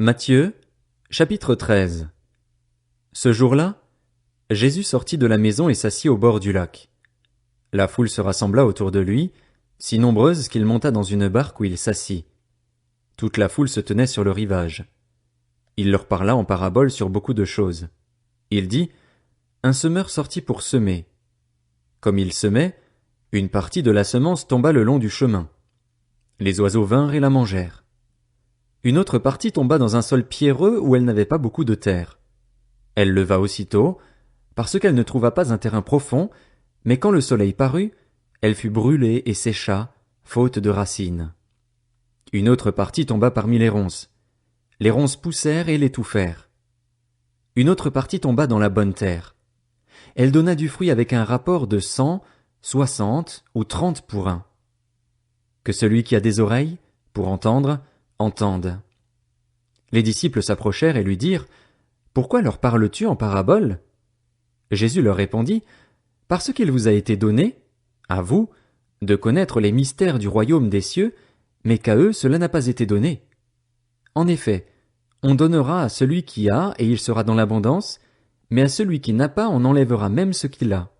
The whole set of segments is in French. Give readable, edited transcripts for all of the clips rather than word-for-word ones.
Matthieu, chapitre 13. Ce jour-là, Jésus sortit de la maison et s'assit au bord du lac. La foule se rassembla autour de lui, si nombreuse qu'il monta dans une barque où il s'assit. Toute la foule se tenait sur le rivage. Il leur parla en paraboles sur beaucoup de choses. Il dit, un semeur sortit pour semer. Comme il semait, une partie de la semence tomba le long du chemin. Les oiseaux vinrent et la mangèrent. Une autre partie tomba dans un sol pierreux où elle n'avait pas beaucoup de terre. Elle leva aussitôt, parce qu'elle ne trouva pas un terrain profond, mais quand le soleil parut, elle fut brûlée et sécha, faute de racines. Une autre partie tomba parmi les ronces. Les ronces poussèrent et l'étouffèrent. Une autre partie tomba dans la bonne terre. Elle donna du fruit avec un rapport de 100, 60 ou 30 pour un. Que celui qui a des oreilles, pour entendre, entende. Les disciples s'approchèrent et lui dirent, « Pourquoi leur parles-tu en paraboles ?» Jésus leur répondit, « Parce qu'il vous a été donné, à vous, de connaître les mystères du royaume des cieux, mais qu'à eux cela n'a pas été donné. En effet, on donnera à celui qui a, et il sera dans l'abondance, mais à celui qui n'a pas, on enlèvera même ce qu'il a.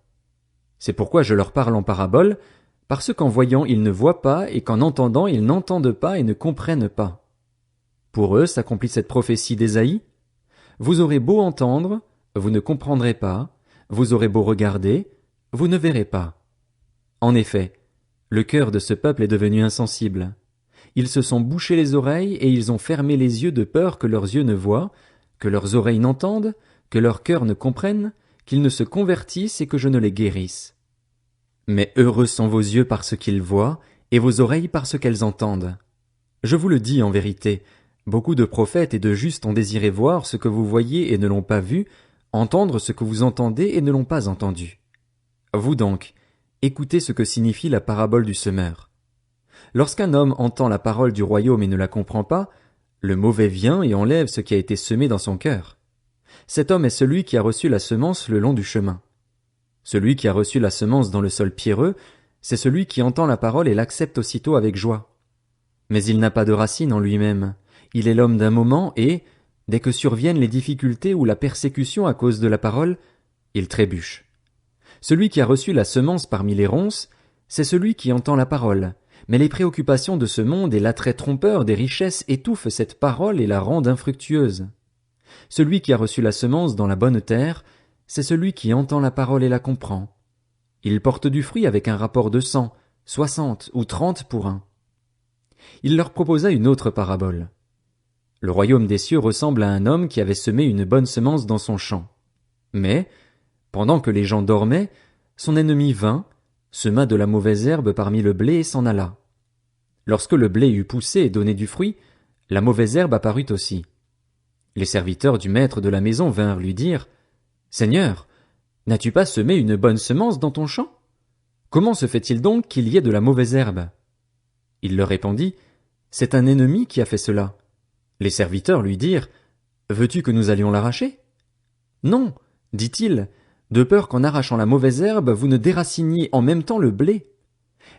C'est pourquoi je leur parle en paraboles, parce qu'en voyant ils ne voient pas, et qu'en entendant ils n'entendent pas et ne comprennent pas. Pour eux s'accomplit cette prophétie d'Ésaïe. Vous aurez beau entendre, vous ne comprendrez pas, vous aurez beau regarder, vous ne verrez pas. En effet, le cœur de ce peuple est devenu insensible. Ils se sont bouchés les oreilles et ils ont fermé les yeux de peur que leurs yeux ne voient, que leurs oreilles n'entendent, que leur cœur ne comprenne, qu'ils ne se convertissent et que je ne les guérisse. Mais heureux sont vos yeux parce qu'ils voient, et vos oreilles parce qu'elles entendent. Je vous le dis en vérité, beaucoup de prophètes et de justes ont désiré voir ce que vous voyez et ne l'ont pas vu, entendre ce que vous entendez et ne l'ont pas entendu. Vous donc, écoutez ce que signifie la parabole du semeur. Lorsqu'un homme entend la parole du royaume et ne la comprend pas, le mauvais vient et enlève ce qui a été semé dans son cœur. Cet homme est celui qui a reçu la semence le long du chemin. Celui qui a reçu la semence dans le sol pierreux, c'est celui qui entend la parole et l'accepte aussitôt avec joie. Mais il n'a pas de racine en lui-même. Il est l'homme d'un moment et, dès que surviennent les difficultés ou la persécution à cause de la parole, il trébuche. Celui qui a reçu la semence parmi les ronces, c'est celui qui entend la parole, mais les préoccupations de ce monde et l'attrait trompeur des richesses étouffent cette parole et la rendent infructueuse. Celui qui a reçu la semence dans la bonne terre, c'est celui qui entend la parole et la comprend. Il porte du fruit avec un rapport de 100, 60 ou 30 pour un. Il leur proposa une autre parabole. Le royaume des cieux ressemble à un homme qui avait semé une bonne semence dans son champ. Mais, pendant que les gens dormaient, son ennemi vint, sema de la mauvaise herbe parmi le blé et s'en alla. Lorsque le blé eut poussé et donné du fruit, la mauvaise herbe apparut aussi. Les serviteurs du maître de la maison vinrent lui dire, « Seigneur, n'as-tu pas semé une bonne semence dans ton champ? Comment se fait-il donc qu'il y ait de la mauvaise herbe ?» Il leur répondit, « C'est un ennemi qui a fait cela. » Les serviteurs lui dirent, « Veux-tu que nous allions l'arracher? » Non, dit-il, de peur qu'en arrachant la mauvaise herbe, vous ne déraciniez en même temps le blé.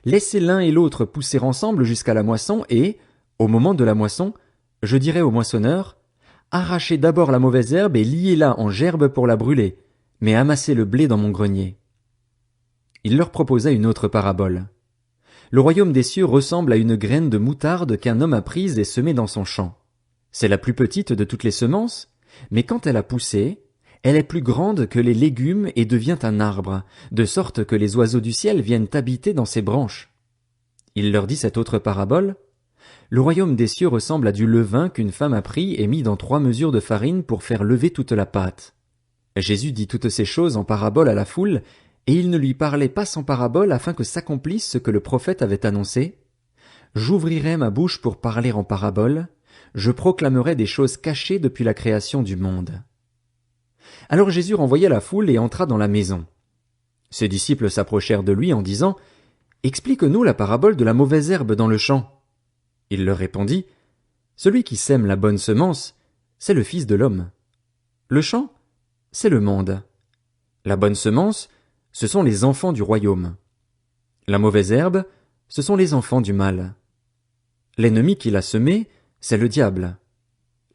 Laissez l'un et l'autre pousser ensemble jusqu'à la moisson et, au moment de la moisson, je dirai au moissonneur, arrachez d'abord la mauvaise herbe et liez-la en gerbes pour la brûler, mais amassez le blé dans mon grenier. Il leur proposa une autre parabole. Le royaume des cieux ressemble à une graine de moutarde qu'un homme a prise et semée dans son champ. C'est la plus petite de toutes les semences, mais quand elle a poussé, elle est plus grande que les légumes et devient un arbre, de sorte que les oiseaux du ciel viennent habiter dans ses branches. Il leur dit cette autre parabole. Le royaume des cieux ressemble à du levain qu'une femme a pris et mis dans 3 mesures de farine pour faire lever toute la pâte. Jésus dit toutes ces choses en parabole à la foule, et il ne lui parlait pas sans parabole afin que s'accomplisse ce que le prophète avait annoncé. J'ouvrirai ma bouche pour parler en parabole, je proclamerai des choses cachées depuis la création du monde. Alors Jésus renvoya la foule et entra dans la maison. Ses disciples s'approchèrent de lui en disant, « Explique-nous la parabole de la mauvaise herbe dans le champ. » Il leur répondit, « Celui qui sème la bonne semence, c'est le Fils de l'homme. Le champ, c'est le monde. La bonne semence, ce sont les enfants du royaume. La mauvaise herbe, ce sont les enfants du mal. L'ennemi qui l'a semé, c'est le diable.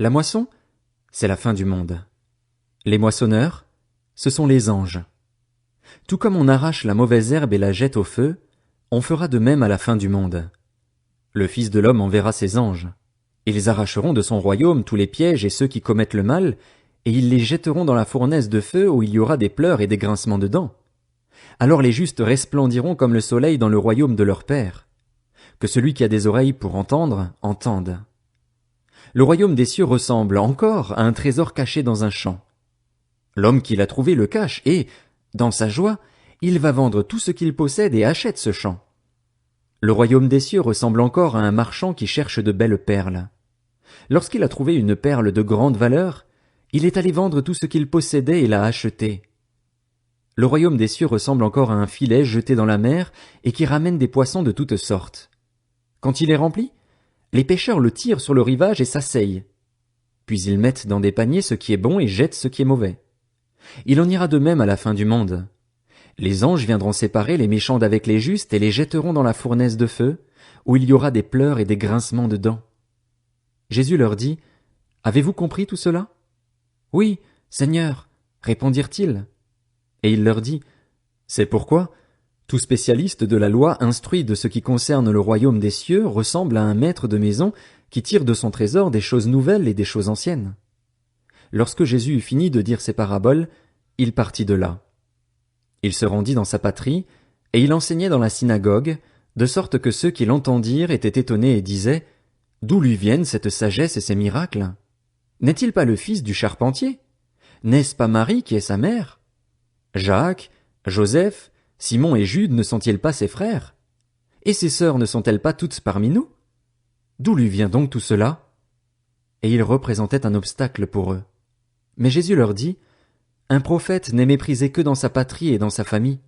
La moisson, c'est la fin du monde. Les moissonneurs, ce sont les anges. Tout comme on arrache la mauvaise herbe et la jette au feu, on fera de même à la fin du monde. Le Fils de l'homme enverra ses anges. Ils arracheront de son royaume tous les pièges et ceux qui commettent le mal, et ils les jetteront dans la fournaise de feu où il y aura des pleurs et des grincements de dents. Alors les justes resplendiront comme le soleil dans le royaume de leur Père. Que celui qui a des oreilles pour entendre, entende. Le royaume des cieux ressemble encore à un trésor caché dans un champ. L'homme qui l'a trouvé le cache et, dans sa joie, il va vendre tout ce qu'il possède et achète ce champ. Le royaume des cieux ressemble encore à un marchand qui cherche de belles perles. Lorsqu'il a trouvé une perle de grande valeur, il est allé vendre tout ce qu'il possédait et l'a achetée. Le royaume des cieux ressemble encore à un filet jeté dans la mer et qui ramène des poissons de toutes sortes. Quand il est rempli, les pêcheurs le tirent sur le rivage et s'asseyent. Puis ils mettent dans des paniers ce qui est bon et jettent ce qui est mauvais. Il en ira de même à la fin du monde. Les anges viendront séparer les méchants d'avec les justes et les jetteront dans la fournaise de feu, où il y aura des pleurs et des grincements de dents. Jésus leur dit, « Avez-vous compris tout cela » ? « Oui, Seigneur, répondirent-ils. Et il leur dit, « C'est pourquoi tout spécialiste de la loi instruit de ce qui concerne le royaume des cieux ressemble à un maître de maison qui tire de son trésor des choses nouvelles et des choses anciennes. » Lorsque Jésus eut fini de dire ces paraboles, il partit de là. Il se rendit dans sa patrie, et il enseignait dans la synagogue, de sorte que ceux qui l'entendirent étaient étonnés et disaient, « D'où lui viennent cette sagesse et ces miracles? N'est-il pas le fils du charpentier? N'est-ce pas Marie qui est sa mère? Jacques, Joseph, Simon et Jude ne sont-ils pas ses frères? Et ses sœurs ne sont-elles pas toutes parmi nous? D'où lui vient donc tout cela? » Et il représentait un obstacle pour eux. Mais Jésus leur dit, « Un prophète n'est méprisé que dans sa patrie et dans sa famille. »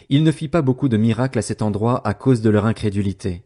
Il ne fit pas beaucoup de miracles à cet endroit à cause de leur incrédulité.